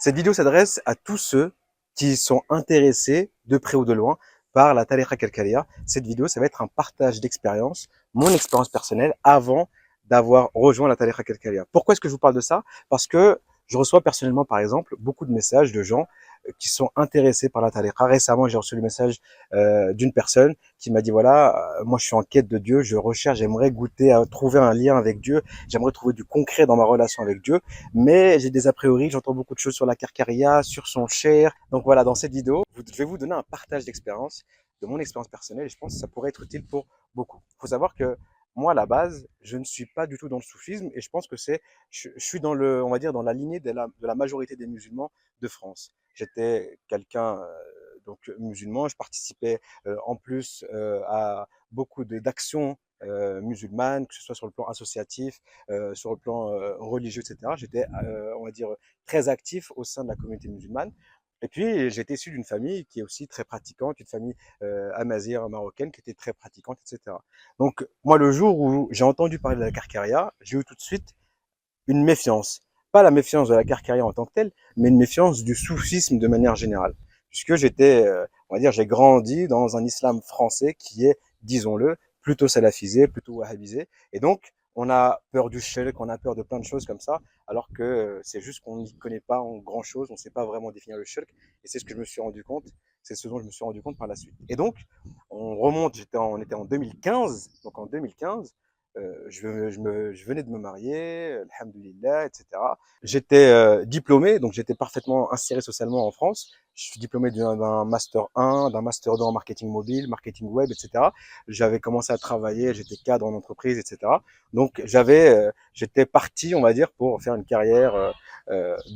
Cette vidéo s'adresse à tous ceux qui sont intéressés de près ou de loin par la Tariqa Kalkalia. Cette vidéo, ça va être un partage d'expérience, mon expérience personnelle avant d'avoir rejoint la Tariqa Kalkalia. Pourquoi est-ce que je vous parle de ça? Parce que je reçois personnellement, par exemple, beaucoup de messages de gens qui sont intéressés par la Tariqa. Récemment, j'ai reçu le message d'une personne qui m'a dit, voilà, moi je suis en quête de Dieu, je recherche, j'aimerais goûter à trouver un lien avec Dieu, j'aimerais trouver du concret dans ma relation avec Dieu, mais j'ai des a priori, j'entends beaucoup de choses sur la Karkaria, sur son cher. Donc voilà, dans cette vidéo, je vais vous donner un partage d'expérience, de mon expérience personnelle, et je pense que ça pourrait être utile pour beaucoup. Il faut savoir que moi, à la base, je ne suis pas du tout dans le soufisme, et je pense que je suis dans le, on va dire, dans la lignée de la majorité des musulmans de France. J'étais quelqu'un donc musulman, je participais en plus à beaucoup d'actions musulmanes, que ce soit sur le plan associatif, sur le plan religieux, etc. J'étais, on va dire, très actif au sein de la communauté musulmane. Et puis, j'étais issu d'une famille qui est aussi très pratiquante, une famille amazigh marocaine qui était très pratiquante, etc. Donc, moi, le jour où j'ai entendu parler de la Karkaria, j'ai eu tout de suite une méfiance. Pas la méfiance de la Karkaria en tant que telle, mais une méfiance du soufisme de manière générale. Puisque j'étais, on va dire, j'ai grandi dans un islam français qui est, disons-le, plutôt salafisé, plutôt wahhabisé. Et donc, on a peur du shirk, on a peur de plein de choses comme ça, alors que c'est juste qu'on n'y connaît pas en grand chose, on ne sait pas vraiment définir le shirk. Et c'est ce que je me suis rendu compte, c'est ce dont je me suis rendu compte par la suite. Et donc, on remonte, on était en 2015, donc en 2015, je venais de me marier, alhamdoulilah, etc. J'étais diplômé, donc j'étais parfaitement inséré socialement en France. Je suis diplômé d'un master 1, d'un master 2 en marketing mobile, marketing web, etc. J'avais commencé à travailler, j'étais cadre en entreprise, etc. Donc j'étais parti, on va dire, pour faire une carrière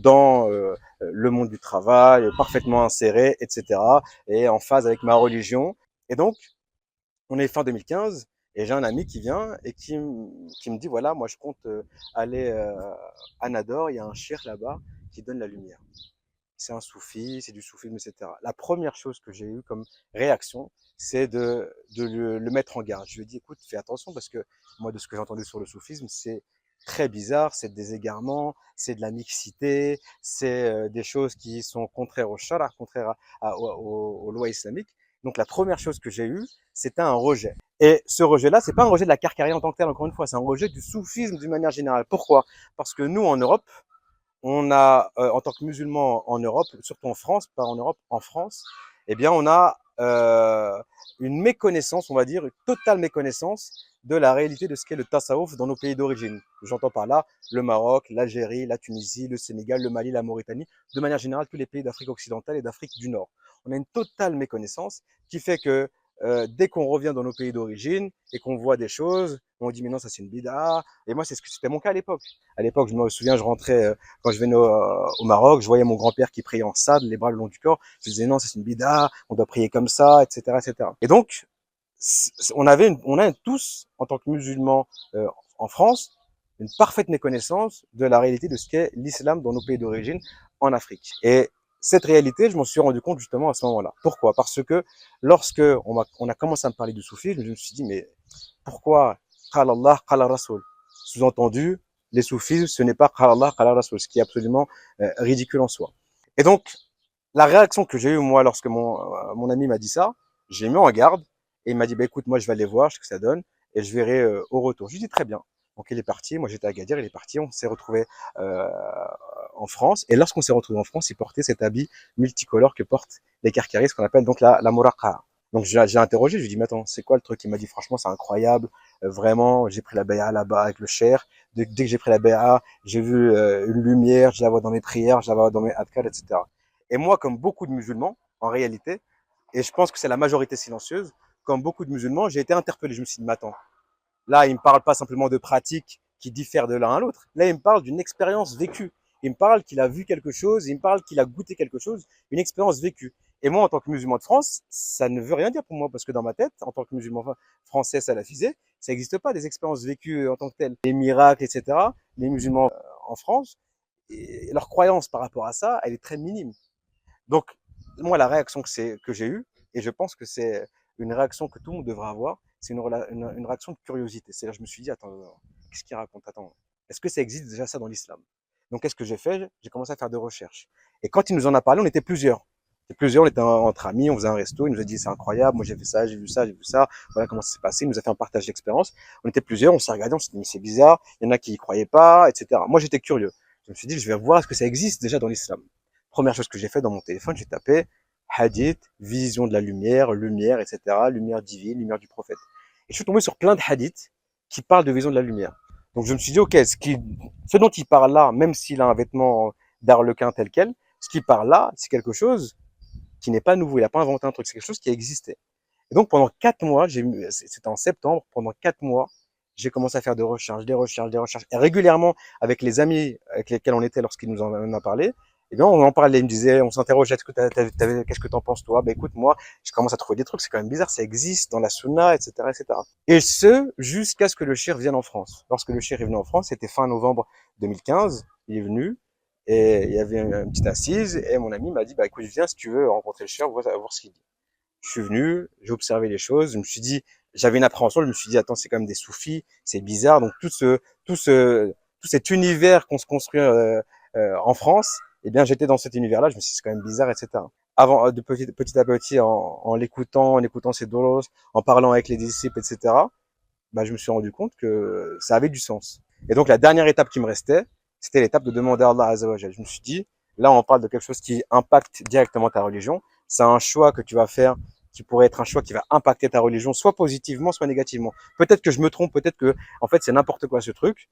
dans le monde du travail, parfaitement inséré, etc. Et en phase avec ma religion. Et donc, on est fin 2015 et j'ai un ami qui vient et qui me dit voilà, moi je compte aller à Nador, il y a un shir là-bas qui donne la lumière. C'est un soufi, c'est du soufisme, etc. La première chose que j'ai eue comme réaction, c'est de le mettre en garde. Je lui ai dit écoute, fais attention parce que moi, de ce que j'entendais sur le soufisme, c'est très bizarre, c'est des égarements, c'est de la mixité, c'est des choses qui sont contraires au shara, contraires aux lois islamiques. Donc la première chose que j'ai eue, c'était un rejet. Et ce rejet-là, c'est pas un rejet de la Karkaria en tant que tel, encore une fois, c'est un rejet du soufisme d'une manière générale. Pourquoi? Parce que nous, en Europe, on a, en tant que musulmans en Europe, surtout en France, pas en Europe, en France, eh bien, on a une méconnaissance, on va dire, une totale méconnaissance de la réalité de ce qu'est le tasawwuf dans nos pays d'origine. J'entends par là le Maroc, l'Algérie, la Tunisie, le Sénégal, le Mali, la Mauritanie, de manière générale tous les pays d'Afrique occidentale et d'Afrique du Nord. On a une totale méconnaissance qui fait que dès qu'on revient dans nos pays d'origine et qu'on voit des choses, on dit mais non, ça c'est une bid'a. Et moi, c'est ce que c'était mon cas à l'époque. À l'époque, je me souviens, je rentrais quand je venais au Maroc, je voyais mon grand-père qui priait en sade, les bras le long du corps. Je disais non, c'est une bid'a, on doit prier comme ça, etc., etc. Et donc, on a tous, en tant que musulmans en France, une parfaite méconnaissance de la réalité de ce qu'est l'islam dans nos pays d'origine en Afrique. Et cette réalité, je m'en suis rendu compte justement à ce moment-là. Pourquoi? Parce que lorsque on a commencé à me parler du soufisme, je me suis dit, mais pourquoi Qala Allah, Qala Rasoul? Sous-entendu, les soufismes, ce n'est pas Qala Allah, Qala Rasoul, ce qui est absolument ridicule en soi. Et donc, la réaction que j'ai eue, moi, lorsque mon ami m'a dit ça, j'ai mis en garde et il m'a dit, bah, écoute, moi, je vais aller voir ce que ça donne et je verrai au retour. Je lui ai dit, très bien. Donc, il est parti. Moi, j'étais à Agadir, il est parti. On s'est retrouvé euh, en France. Et lorsqu'on s'est retrouvé en France, il portait cet habit multicolore que portent les Karkaris, ce qu'on appelle donc la muraqa. Donc, j'ai interrogé, je lui ai dit, mais attends, c'est quoi le truc? Il m'a dit, franchement, c'est incroyable. Vraiment, j'ai pris la bay'a là-bas avec le cher. Dès que j'ai pris la bay'a, j'ai vu une lumière, je la vois dans mes prières, je la vois dans mes adkar, etc. Et moi, comme beaucoup de musulmans, en réalité, et je pense que c'est la majorité silencieuse, comme beaucoup de musulmans, j'ai été interpellé. Je me suis dit, mais attends, là, il ne me parle pas simplement de pratiques qui diffèrent de l'un à l'autre. Là, il me parle d'une expérience vécue. Il me parle qu'il a vu quelque chose, il me parle qu'il a goûté quelque chose, une expérience vécue. Et moi, en tant que musulman de France, ça ne veut rien dire pour moi, parce que dans ma tête, en tant que musulman français salafisé, ça n'existe pas des expériences vécues en tant que telles. Les miracles, etc. Les musulmans en France, et leur croyance par rapport à ça, elle est très minime. Donc, moi, la réaction que j'ai eue, et je pense que c'est une réaction que tout le monde devrait avoir, c'est une réaction de curiosité. C'est là, je me suis dit, attends, qu'est-ce qu'il raconte? Attends, est-ce que ça existe déjà ça dans l'islam? Donc, qu'est-ce que j'ai fait? J'ai commencé à faire des recherches. Et quand il nous en a parlé, on était plusieurs. On était entre amis, on faisait un resto, il nous a dit c'est incroyable, moi j'ai fait ça, j'ai vu ça, j'ai vu ça, voilà comment ça s'est passé, il nous a fait un partage d'expérience. On était plusieurs, on s'est regardé, on s'est dit mais c'est bizarre, il y en a qui y croyaient pas, etc. Moi j'étais curieux. Je me suis dit je vais voir est-ce que ça existe déjà dans l'islam. Première chose que j'ai fait dans mon téléphone, j'ai tapé hadith, vision de la lumière, lumière, etc. Lumière divine, lumière du prophète. Et je suis tombé sur plein de hadiths qui parlent de vision de la lumière. Donc je me suis dit ok, ce dont il parle là, même s'il a un vêtement d'arlequin tel quel, ce qu'il parle là, c'est quelque chose qui n'est pas nouveau. Il n'a pas inventé un truc, c'est quelque chose qui existait. Et donc pendant 4 mois, c'était en septembre, pendant 4 mois, j'ai commencé à faire des recherches, des recherches, des recherches. Et régulièrement, avec les amis avec lesquels on était lorsqu'il nous en a parlé, eh bien, on en parlait, il me disait, on s'interrogeait, qu'est-ce que t'en penses toi? Ben écoute, moi, je commence à trouver des trucs, c'est quand même bizarre, ça existe dans la sunna, etc., etc. Et ce, jusqu'à ce que le shir vienne en France. Lorsque le shir est venu en France, c'était fin novembre 2015, il est venu, et il y avait une petite assise, et mon ami m'a dit, bah écoute, viens si tu veux rencontrer le shir, voir ce qu'il dit. Je suis venu, j'ai observé les choses, je me suis dit, j'avais une appréhension, je me suis dit, attends, c'est quand même des soufis, c'est bizarre, donc tout cet univers qu'on se construit en France, eh bien, j'étais dans cet univers-là, je me suis dit, c'est quand même bizarre, etc. Avant, de petit à petit, en l'écoutant, en écoutant ses dolos, en parlant avec les disciples, etc., bah, je me suis rendu compte que ça avait du sens. Et donc, la dernière étape qui me restait, c'était l'étape de demander à Allah Azza wa Jal. Je me suis dit, là, on parle de quelque chose qui impacte directement ta religion. C'est un choix que tu vas faire qui pourrait être un choix qui va impacter ta religion, soit positivement, soit négativement. Peut-être que je me trompe, peut-être que, en fait, c'est n'importe quoi ce truc,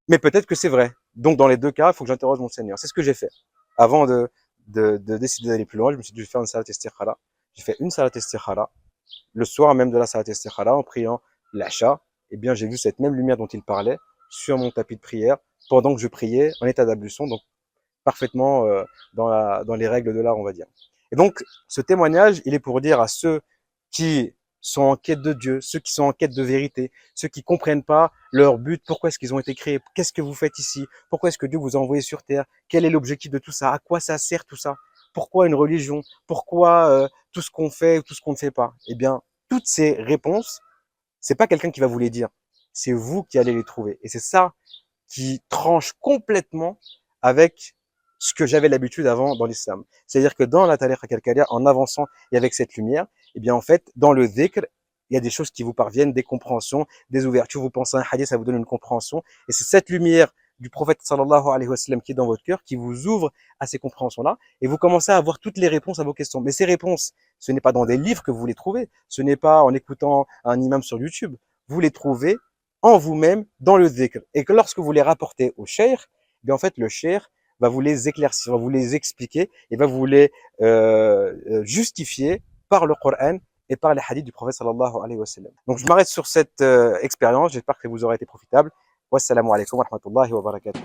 mais peut-être que c'est vrai. Donc, dans les deux cas, il faut que j'interroge mon Seigneur. C'est ce que j'ai fait. Avant de décider d'aller plus loin, je me suis dit, je vais faire une salat istikhara. J'ai fait une salat istikhara. Le soir même de la salat istikhara, en priant l'achat, eh bien, j'ai vu cette même lumière dont il parlait sur mon tapis de prière pendant que je priais en état d'ablution, donc parfaitement dans les règles de l'art, on va dire. Et donc, ce témoignage, il est pour dire à ceux qui sont en quête de Dieu, ceux qui sont en quête de vérité, ceux qui comprennent pas leur but, pourquoi est-ce qu'ils ont été créés, qu'est-ce que vous faites ici, pourquoi est-ce que Dieu vous a envoyé sur terre, quel est l'objectif de tout ça, à quoi ça sert tout ça, pourquoi une religion, pourquoi tout ce qu'on fait, tout ce qu'on ne fait pas. Eh bien, toutes ces réponses, c'est pas quelqu'un qui va vous les dire, c'est vous qui allez les trouver. Et c'est ça qui tranche complètement avec ce que j'avais l'habitude avant dans l'islam. C'est-à-dire que dans la tariqa al-Kalkalia, en avançant et avec cette lumière, eh bien en fait, dans le dhikr, il y a des choses qui vous parviennent, des compréhensions, des ouvertures. Vous pensez à un hadith, ça vous donne une compréhension. Et c'est cette lumière du prophète sallallahu alayhi wa sallam qui est dans votre cœur, qui vous ouvre à ces compréhensions-là. Et vous commencez à avoir toutes les réponses à vos questions. Mais ces réponses, ce n'est pas dans des livres que vous les trouvez. Ce n'est pas en écoutant un imam sur YouTube. Vous les trouvez en vous-même dans le dhikr. Et que lorsque vous les rapportez au cheikh, bien en fait, le cheikh va vous les éclaircir, va vous les expliquer et va vous les justifier par le Coran et par les hadiths du prophète sallallahu alayhi wa sallam. Donc je m'arrête sur cette expérience, j'espère que vous aurez été profitable. Wassalamu alaikum wa rahmatullahi wa barakatuh.